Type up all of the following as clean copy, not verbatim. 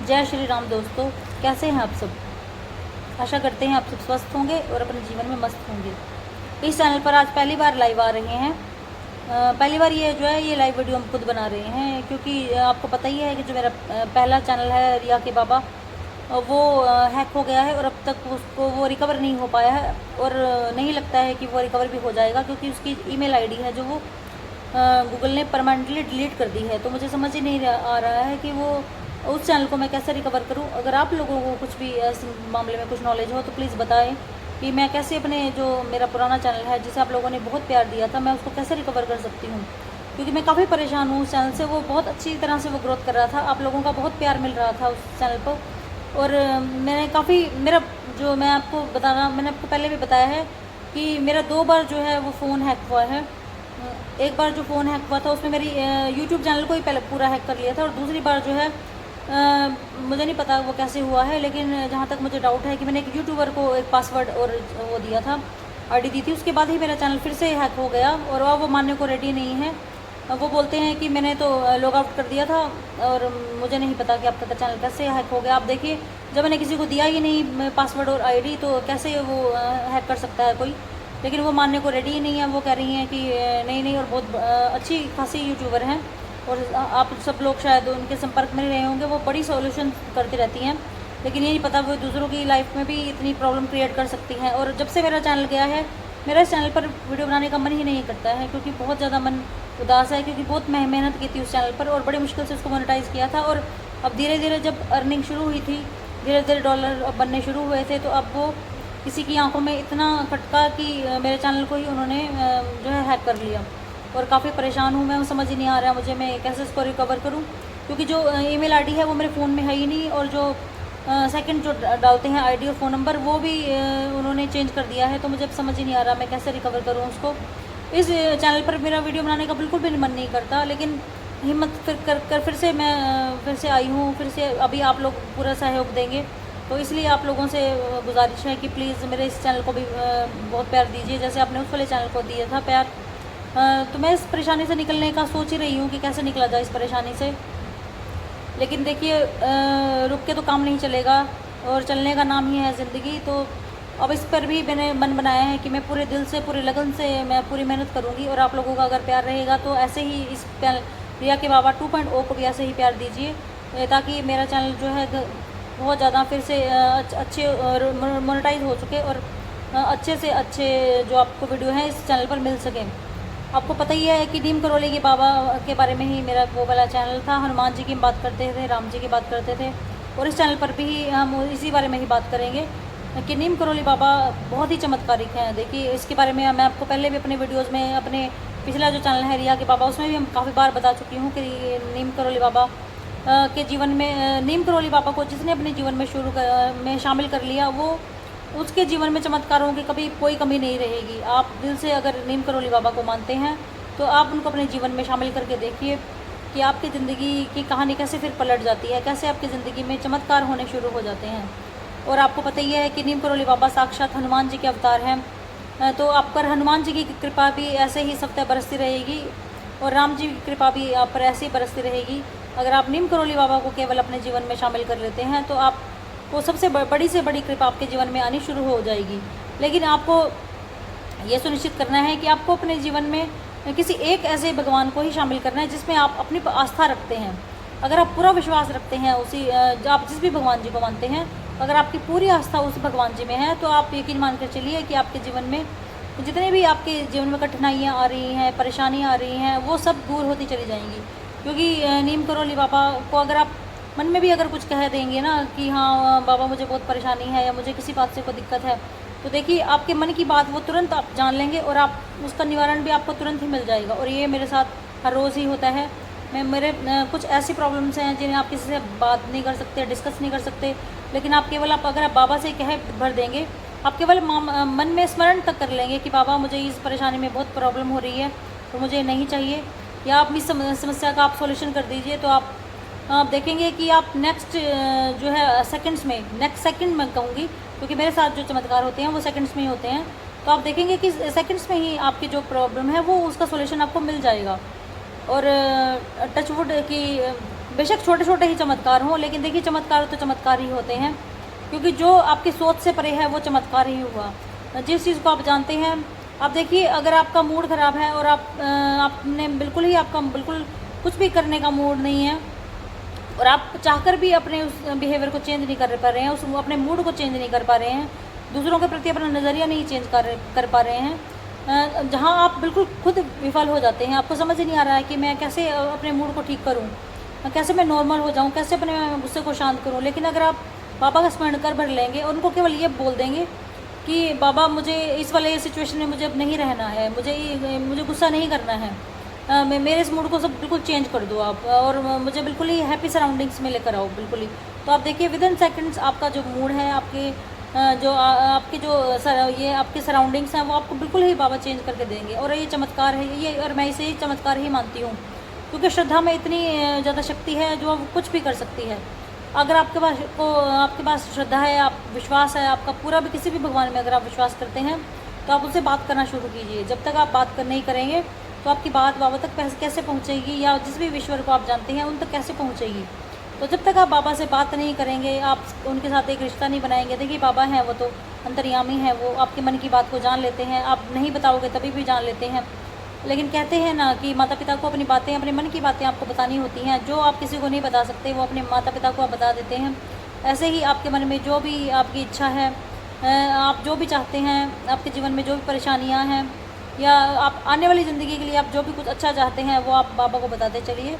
जय श्री राम दोस्तों, कैसे हैं आप सब। आशा करते हैं आप सब स्वस्थ होंगे और अपने जीवन में मस्त होंगे। इस चैनल पर आज पहली बार लाइव आ रहे हैं। पहली बार ये जो है ये लाइव वीडियो हम खुद बना रहे हैं, क्योंकि आपको पता ही है कि जो मेरा पहला चैनल है रिया के बाबा, वो हैक हो गया है और अब तक उसको वो रिकवर नहीं हो पाया है और नहीं लगता है कि वो रिकवर भी हो जाएगा, क्योंकि उसकी ईमेल आईडी है जो वो गूगल ने परमानेंटली डिलीट कर दी है। तो मुझे समझ ही नहीं आ रहा है कि वो उस चैनल को मैं कैसे रिकवर करूं। अगर आप लोगों को कुछ भी इस मामले में कुछ नॉलेज हो तो प्लीज़ बताएं कि मैं कैसे अपने जो मेरा पुराना चैनल है जिसे आप लोगों ने बहुत प्यार दिया था, मैं उसको कैसे रिकवर कर सकती हूँ, क्योंकि मैं काफ़ी परेशान हूँ उस चैनल से। वो बहुत अच्छी तरह से वो ग्रोथ कर रहा था, आप लोगों का बहुत प्यार मिल रहा था उस चैनल पर। और मैंने काफ़ी मेरा जो मैं आपको बताना मैंने आपको पहले भी बताया है कि मेरा 2 बार जो है वो फ़ोन हैक हुआ है। एक बार जो फ़ोन हैक हुआ था उसमें मेरी यूट्यूब चैनल को ही पहले पूरा हैक कर लिया था, और दूसरी बार जो है मुझे नहीं पता वो कैसे हुआ है, लेकिन जहाँ तक मुझे डाउट है कि मैंने एक यूट्यूबर को एक पासवर्ड और वो दिया था, आईडी दी थी, उसके बाद ही मेरा चैनल फिर से हैक हो गया और अब वो मानने को रेडी नहीं है। वो बोलते हैं कि मैंने तो लॉग आउट कर दिया था और मुझे नहीं पता कि आपका चैनल कैसे हैक हो गया। आप देखिए, जब मैंने किसी को दिया ही नहीं पासवर्ड और आईडी, तो कैसे वो हैक कर सकता है कोई। लेकिन वो मानने को रेडी ही नहीं है। वो कह रही हैं कि नहीं और बहुत अच्छी खासी यूट्यूबर हैं और आप सब लोग शायद उनके संपर्क में रहे होंगे। वो बड़ी सॉल्यूशन करती रहती हैं, लेकिन ये नहीं पता वो दूसरों की लाइफ में भी इतनी प्रॉब्लम क्रिएट कर सकती हैं। और जब से मेरा चैनल गया है, मेरा इस चैनल पर वीडियो बनाने का मन ही नहीं करता है, क्योंकि बहुत ज़्यादा मन उदास है, क्योंकि बहुत मेहनत की थी उस चैनल पर और बड़ी मुश्किल से उसको मोनेटाइज़ किया था। और अब धीरे धीरे जब अर्निंग शुरू हुई थी, धीरे धीरे डॉलर बनने शुरू हुए थे, तो अब वो किसी की आंखों में इतना खटका कि मेरे चैनल को ही उन्होंने जो है हैक कर लिया। और काफ़ी परेशान हूँ मैं, समझ ही नहीं आ रहा मुझे मैं कैसे इसको रिकवर करूँ, क्योंकि जो ईमेल आईडी है वो मेरे फ़ोन में है ही नहीं, और जो सेकंड जो डालते हैं आईडी और फ़ोन नंबर वो भी उन्होंने चेंज कर दिया है। तो मुझे अब समझ ही नहीं आ रहा मैं कैसे रिकवर करूँ उसको। इस चैनल पर मेरा वीडियो बनाने का बिल्कुल भी मन नहीं करता, लेकिन हिम्मत फिर से मैं फिर से आई हूँ, फिर से अभी आप लोग पूरा सहयोग देंगे, तो इसलिए आप लोगों से गुजारिश है कि प्लीज़ मेरे इस चैनल को भी बहुत प्यार दीजिए, जैसे आपने उस वाले चैनल को दिया था प्यार। तो मैं इस परेशानी से निकलने का सोच ही रही हूँ कि कैसे निकला जाए इस परेशानी से। लेकिन देखिए, रुक के तो काम नहीं चलेगा और चलने का नाम ही है ज़िंदगी। तो अब इस पर भी मैंने मन बनाया है कि मैं पूरे दिल से, पूरे लगन से मैं पूरी मेहनत करूँगी। और आप लोगों का अगर प्यार रहेगा तो ऐसे ही इस रिया के बाबा 2.0 को भी ऐसे ही प्यार दीजिए, ताकि मेरा चैनल जो है बहुत ज़्यादा फिर से अच्छे मोनेटाइज हो चुके और अच्छे से अच्छे जो आपको वीडियो हैं इस चैनल पर मिल सकें। आपको पता ही है कि नीम करोली के बाबा के बारे में ही मेरा वो वाला चैनल था। हनुमान जी की बात करते थे, राम जी की बात करते थे, और इस चैनल पर भी हम इसी बारे में ही बात करेंगे कि नीम करोली बाबा बहुत ही चमत्कारिक हैं। देखिए, इसके बारे में मैं आपको पहले भी अपने वीडियोज़ में, अपने पिछला जो चैनल है रिया के बाबा, उसमें भी हम काफ़ी बार बता चुकी हूँ कि नीम करोली बाबा के जीवन में, नीम करोली बाबा को जिसने अपने जीवन में शामिल कर लिया, वो उसके जीवन में चमत्कारों की कभी कोई कमी नहीं रहेगी। आप दिल से अगर नीम करोली बाबा को मानते हैं तो आप उनको अपने जीवन में शामिल करके देखिए कि आपकी ज़िंदगी की कहानी कैसे फिर पलट जाती है, कैसे आपकी ज़िंदगी में चमत्कार होने शुरू हो जाते हैं। और आपको पता ही है कि नीम करोली बाबा साक्षात हनुमान जी के अवतार हैं। तो आप पर हनुमान जी की कृपा भी ऐसे ही सख्त बरसती रहेगी और राम जी की कृपा भी आप पर ऐसे ही बरसती रहेगी। अगर आप नीम करोली बाबा को केवल अपने जीवन में शामिल कर लेते हैं तो आप वो सबसे बड़ी से बड़ी कृपा आपके जीवन में आनी शुरू हो जाएगी। लेकिन आपको ये सुनिश्चित करना है कि आपको अपने जीवन में किसी एक ऐसे भगवान को ही शामिल करना है जिसमें आप अपनी आस्था रखते हैं। अगर आप पूरा विश्वास रखते हैं उसी आप जिस भी भगवान जी को मानते हैं, अगर आपकी पूरी आस्था उस भगवान जी में है, तो आप यकीन मान कर चलिए कि आपके जीवन में जितने भी आपके जीवन में कठिनाइयाँ आ रही हैं, परेशानियाँ आ रही हैं, वो सब दूर होती चली जाएंगी। क्योंकि नीम करोली बाबा को अगर आप मन में भी अगर कुछ कह देंगे ना कि हाँ बाबा मुझे बहुत परेशानी है या मुझे किसी बात से कोई दिक्कत है, तो देखिए आपके मन की बात वो तुरंत आप जान लेंगे और आप उसका निवारण भी आपको तुरंत ही मिल जाएगा। और ये मेरे साथ हर रोज़ ही होता है। मेरे कुछ ऐसी प्रॉब्लम्स हैं जिन्हें आप किसी से बात नहीं कर सकते, डिस्कस नहीं कर सकते, लेकिन आप केवल अगर आप बाबा से कह भर देंगे, आप केवल मन में स्मरण तक कर लेंगे कि बाबा मुझे इस परेशानी में बहुत प्रॉब्लम हो रही है तो मुझे नहीं चाहिए, या आप इस समस्या का आप सॉल्यूशन कर दीजिए, तो आप देखेंगे कि आप नेक्स्ट जो है नेक्स्ट सेकंड में कहूँगी, क्योंकि मेरे साथ जो चमत्कार होते हैं वो सेकंड्स में ही होते हैं। तो आप देखेंगे कि सेकंड्स में ही आपकी जो प्रॉब्लम है वो उसका सॉल्यूशन आपको मिल जाएगा। और टचवुड की बेशक छोटे छोटे ही चमत्कार हों, लेकिन देखिए चमत्कार तो चमत्कार ही होते हैं, क्योंकि जो आपकी सोच से परे है वो चमत्कार ही हुआ। जिस चीज़ को आप जानते हैं, आप देखिए अगर आपका मूड ख़राब है और आपने बिल्कुल ही आपका बिल्कुल कुछ भी करने का मूड नहीं है और आप चाहकर भी अपने उस बिहेवियर को चेंज नहीं कर पा रहे हैं, उस अपने मूड को चेंज नहीं कर पा रहे हैं, दूसरों के प्रति अपना नज़रिया नहीं चेंज कर पा रहे हैं, जहाँ आप बिल्कुल खुद विफल हो जाते हैं, आपको समझ नहीं आ रहा है कि मैं कैसे अपने मूड को ठीक करूँ, कैसे मैं नॉर्मल हो जाऊँ, कैसे अपने गुस्से को शांत करूँ। लेकिन अगर आप बाबा का स्मरण कर भर लेंगे और उनको केवल ये बोल देंगे कि बाबा मुझे इस वाले सिचुएशन में मुझे अब नहीं रहना है, मुझे गुस्सा नहीं करना है, मेरे इस मूड को सब बिल्कुल चेंज कर दो आप और मुझे बिल्कुल ही हैप्पी सराउंडिंग्स में लेकर आओ बिल्कुल ही। तो आप देखिए विद इन सेकेंड्स आपका जो मूड है, आपके ये आपके सराउंडिंग्स हैं, वो आपको बिल्कुल ही बाबा चेंज करके देंगे। और ये चमत्कार है ये, और मैं इसे ही चमत्कार ही मानती हूँ, क्योंकि श्रद्धा में इतनी ज़्यादा शक्ति है जो कुछ भी कर सकती है। अगर आपके पास श्रद्धा है, आप विश्वास है आपका पूरा भी किसी भी भगवान में, अगर आप विश्वास करते हैं तो आप उनसे बात करना शुरू कीजिए। जब तक आप बात नहीं करेंगे तो आपकी बात बाबा तक कैसे पहुंचेगी, या जिस भी ईश्वर को आप जानते हैं उन तक कैसे पहुंचेगी। तो जब तक आप बाबा से बात नहीं करेंगे, आप उनके साथ एक रिश्ता नहीं बनाएंगे, देखिए बाबा हैं वो तो अंतर्यामी हैं, वो आपके मन की बात को जान लेते हैं, आप नहीं बताओगे तभी भी जान लेते हैं। लेकिन कहते हैं ना कि माता पिता को अपनी बातें, अपने मन की बातें आपको बतानी होती हैं, जो आप किसी को नहीं बता सकते वो अपने माता पिता को आप बता देते हैं। ऐसे ही आपके मन में जो भी आपकी इच्छा है, आप जो भी चाहते हैं, आपके जीवन में जो भी परेशानियां हैं, या आप आने वाली ज़िंदगी के लिए आप जो भी कुछ अच्छा चाहते हैं, वो आप बाबा को बताते चलिए।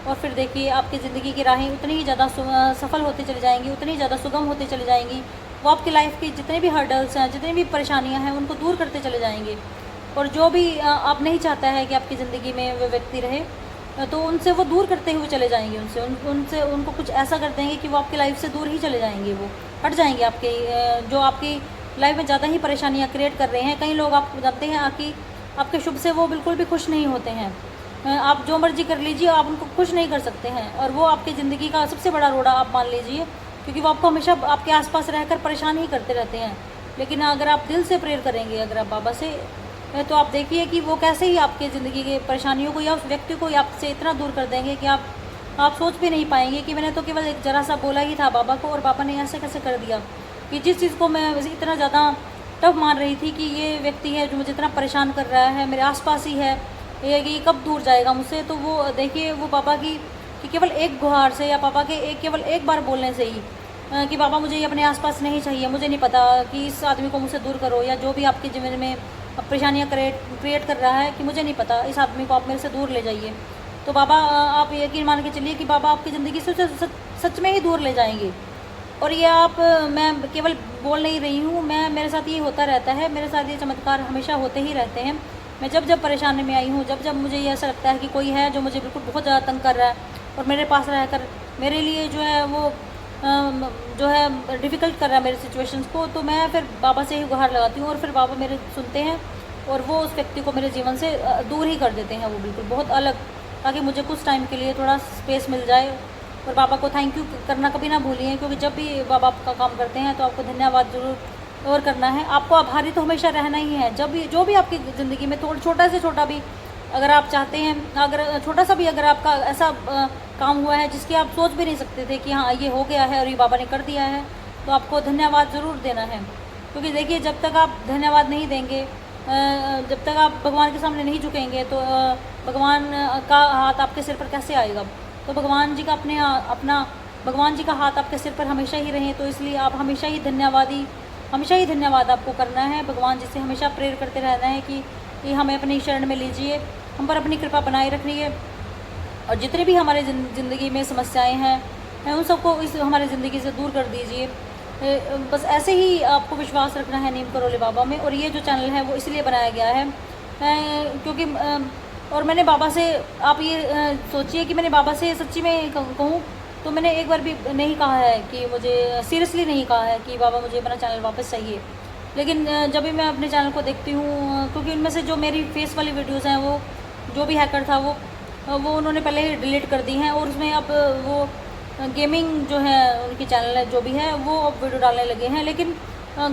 और फिर देखिए आपकी ज़िंदगी की राहें उतनी ही ज़्यादा सफल होती चली जाएंगी, उतनी ही ज़्यादा सुगम होती चली जाएंगी। वो आपकी लाइफ की जितने भी हर्डल्स हैं, जितनी भी परेशानियाँ हैं, उनको दूर करते चले जाएंगे। और जो भी आप नहीं चाहता है कि आपकी ज़िंदगी में वो व्यक्ति रहे, तो उनसे वो दूर करते हुए चले जाएंगे, उनसे उनको कुछ ऐसा कर देंगे कि वो आपकी लाइफ से दूर ही चले जाएंगे, वो हट जाएंगे आपके, जो आपकी लाइफ में ज़्यादा ही परेशानियाँ क्रिएट कर रहे हैं। कई लोग आप जानते हैं कि आपके शुभ से वो बिल्कुल भी खुश नहीं होते हैं, आप जो मर्जी कर लीजिए आप उनको खुश नहीं कर सकते हैं, और वो आपकी ज़िंदगी का सबसे बड़ा रोड़ा आप मान लीजिए, क्योंकि वो आपको हमेशा आपके आसपास रहकर परेशान ही करते रहते हैं। लेकिन अगर आप दिल से प्रेयर करेंगे, अगर आप बाबा से, तो आप देखिए कि वो कैसे ही आपकी ज़िंदगी की परेशानियों को या उस व्यक्ति को आपसे इतना दूर कर देंगे कि आप सोच भी नहीं पाएंगे कि मैंने तो केवल एक जरा सा बोला ही था बाबा को, और बाबा ने ऐसे कैसे कर दिया कि जिस चीज़ को मैं इतना ज़्यादा टफ मान रही थी कि ये व्यक्ति है जो मुझे इतना परेशान कर रहा है, मेरे आसपास ही है, ये कब दूर जाएगा मुझसे। तो वो देखिए वो पापा की कि केवल एक गुहार से, या पापा के केवल एक बार बोलने से ही कि पापा मुझे ये अपने आसपास नहीं चाहिए, मुझे नहीं पता कि इस आदमी को मुझसे दूर करो, या जो भी आपके जीवन में परेशानियाँ क्रिएट कर रहा है कि मुझे नहीं पता, इस आदमी को आप मेरे से दूर ले जाइए। तो बाबा आप यकीन मान के चलिए कि बाबा आपकी ज़िंदगी से सच में ही दूर ले जाएंगे। और ये मैं केवल बोल नहीं रही हूँ, मेरे साथ ये होता रहता है, मेरे साथ ये चमत्कार हमेशा होते ही रहते हैं। मैं जब परेशानी में आई हूँ, जब मुझे ये ऐसा लगता है कि कोई है जो मुझे बिल्कुल बहुत ज़्यादा तंग कर रहा है और मेरे पास रहकर मेरे लिए जो है वो जो है डिफ़िकल्ट कर रहा है मेरे सिचुएशंस को, तो मैं फिर बाबा से ही गुहार लगाती हूँ, और फिर बाबा मेरे सुनते हैं और वो उस व्यक्ति को मेरे जीवन से दूर ही कर देते हैं, वो बिल्कुल बहुत अलग, ताकि मुझे कुछ टाइम के लिए थोड़ा स्पेस मिल जाए। और बाबा को थैंक यू करना कभी ना भूलिए, क्योंकि जब भी बाबा आपका काम करते हैं तो आपको धन्यवाद जरूर और करना है। आपको आभारी तो हमेशा रहना ही है, जो भी आपकी ज़िंदगी में छोटा से छोटा भी अगर आप चाहते हैं, अगर छोटा सा भी अगर आपका ऐसा काम हुआ है जिसकी आप सोच भी नहीं सकते थे कि हाँ ये हो गया है और ये बाबा ने कर दिया है, तो आपको धन्यवाद ज़रूर देना है। क्योंकि देखिए जब तक आप धन्यवाद नहीं देंगे, जब तक आप भगवान के सामने नहीं झुकेंगे, तो भगवान का हाथ आपके सिर पर कैसे आएगा। तो भगवान जी का भगवान जी का हाथ आपके सिर पर हमेशा ही रहे, तो इसलिए आप हमेशा ही धन्यवाद आपको करना है। भगवान जी से हमेशा प्रेयर करते रहना है कि हमें अपनी शरण में लीजिए, हम पर अपनी कृपा बनाए रखिए, और जितने भी हमारे ज़िंदगी में समस्याएं हैं उन सबको हमारी ज़िंदगी से दूर कर दीजिए। बस ऐसे ही आपको विश्वास रखना है नीम करोली बाबा में। और ये जो चैनल है वो इसलिए बनाया गया है क्योंकि और मैंने बाबा से, आप ये सोचिए कि मैंने बाबा से सच्ची में कहूँ तो मैंने एक बार भी नहीं कहा है कि मुझे, सीरियसली नहीं कहा है कि बाबा मुझे अपना चैनल वापस चाहिए। लेकिन जब भी मैं अपने चैनल को देखती हूँ, क्योंकि इनमें से जो मेरी फेस वाली वीडियोज़ हैं वो जो भी हैकर था वो उन्होंने पहले ही डिलीट कर दी हैं, और उसमें अब वो गेमिंग जो है उनकी चैनल है जो भी है वो अब वीडियो डालने लगे हैं। लेकिन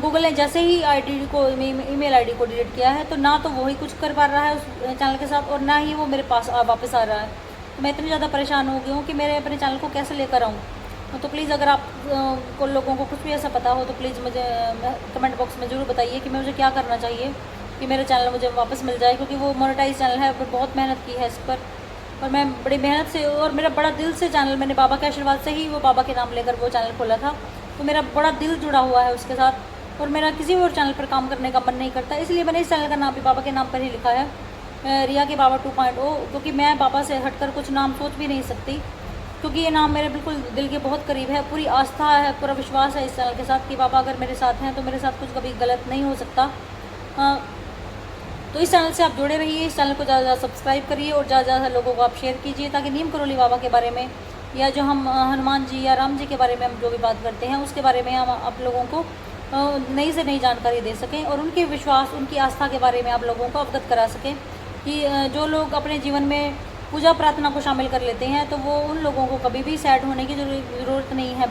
गूगल ने जैसे ही ईमेल आईडी को डिलीट किया है, तो ना तो वही कुछ कर पा रहा है उस चैनल के साथ, और ना ही वो मेरे पास वापस आ रहा है। तो मैं इतनी ज़्यादा परेशान हो गई हूँ कि मेरे अपने चैनल को कैसे लेकर आऊँ। तो प्लीज़ अगर आप को लोगों को कुछ भी ऐसा पता हो तो प्लीज़ मुझे कमेंट बॉक्स में ज़रूर बताइए कि मुझे क्या करना चाहिए कि मेरा चैनल मुझे वापस मिल जाए, क्योंकि वो मोनेटाइज चैनल है, पर बहुत मेहनत की है इस पर, और मैं बड़ी मेहनत से और मेरा बड़ा दिल से चैनल, मैंने बाबा के आशीर्वाद से ही वो बाबा के नाम लेकर वो चैनल खोला था, तो मेरा बड़ा दिल जुड़ा हुआ है उसके साथ, और मेरा किसी और चैनल पर काम करने का मन नहीं करता, इसलिए मैंने इस चैनल का नाम भी बाबा के नाम पर ही लिखा है, रिया के बाबा 2.0, क्योंकि मैं बाबा से हटकर कुछ नाम सोच भी नहीं सकती, क्योंकि ये नाम मेरे बिल्कुल दिल के बहुत करीब है। पूरी आस्था है, पूरा विश्वास है इस चैनल के साथ कि बाबा अगर मेरे साथ हैं तो मेरे साथ कुछ कभी गलत नहीं हो सकता। तो इस चैनल से आप जुड़े रहिए, इस चैनल को ज़्यादा ज़्यादा सब्सक्राइब करिए और ज़्यादा ज़्यादा लोगों को आप शेयर कीजिए, ताकि नीम करोली बाबा के बारे में या जो हम हनुमान जी या राम जी के बारे में हम जो भी बात करते हैं उसके बारे में हम आप लोगों को नई से नई जानकारी दे सकें, और उनके विश्वास, उनकी आस्था के बारे में आप लोगों को अवगत करा सकें कि जो लोग अपने जीवन में पूजा प्रार्थना को शामिल कर लेते हैं तो वो उन लोगों को कभी भी सैड होने की ज़रूरत नहीं है,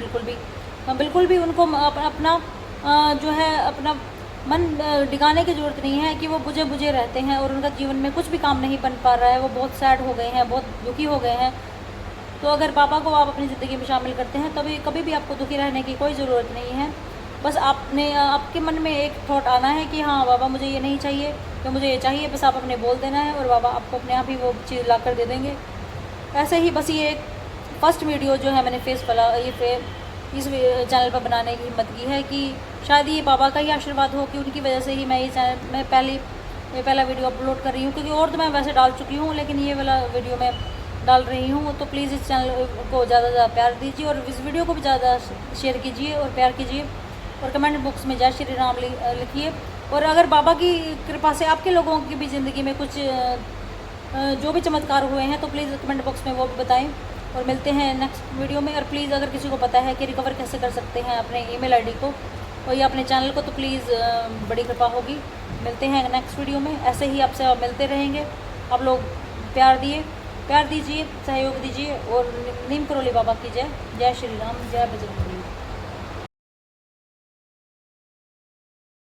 बिल्कुल भी उनको अपना जो है अपना मन डिगाने की ज़रूरत नहीं है कि वो बुझे बुझे रहते हैं और उनका जीवन में कुछ भी काम नहीं बन पा रहा है, वो बहुत सैड हो गए हैं, बहुत दुखी हो गए हैं। तो अगर बाबा को आप अपनी ज़िंदगी में शामिल करते हैं तभी कभी भी आपको दुखी रहने की कोई ज़रूरत नहीं है। बस आपके मन में एक थॉट आना है कि हाँ बाबा मुझे ये नहीं चाहिए, तो मुझे ये चाहिए, बस आप अपने बोल देना है और बाबा आपको अपने आप ही वो चीज़ ला कर दे देंगे। ऐसे ही बस ये एक फर्स्ट वीडियो जो है मैंने इस चैनल पर बनाने की हिम्मत की है कि शायद ये बाबा का ही आशीर्वाद हो कि उनकी वजह से ही मैं ये चैनल में पहला वीडियो अपलोड कर रही हूँ, क्योंकि और तो मैं वैसे डाल चुकी हूँ लेकिन ये वाला वीडियो मैं डाल रही हूँ। तो प्लीज़ इस चैनल को ज़्यादा से ज़्यादा प्यार दीजिए और इस वीडियो को भी ज़्यादा शेयर कीजिए और प्यार कीजिए, और कमेंट बॉक्स में जय श्री राम लिखिए। और अगर बाबा की कृपा से आपके लोगों की भी ज़िंदगी में कुछ जो भी चमत्कार हुए हैं तो प्लीज़ कमेंट बॉक्स में वो भी बताएं, और मिलते हैं नेक्स्ट वीडियो में। और प्लीज़ अगर किसी को पता है कि रिकवर कैसे कर सकते हैं अपने ईमेल आईडी को और या अपने चैनल को, तो प्लीज़ बड़ी कृपा होगी। मिलते हैं नेक्स्ट वीडियो में, ऐसे ही आपसे मिलते रहेंगे। आप लोग प्यार दीजिए, सहयोग दीजिए, और नीम करोली बाबा की जय। जय श्री राम, जय बजरंग बली।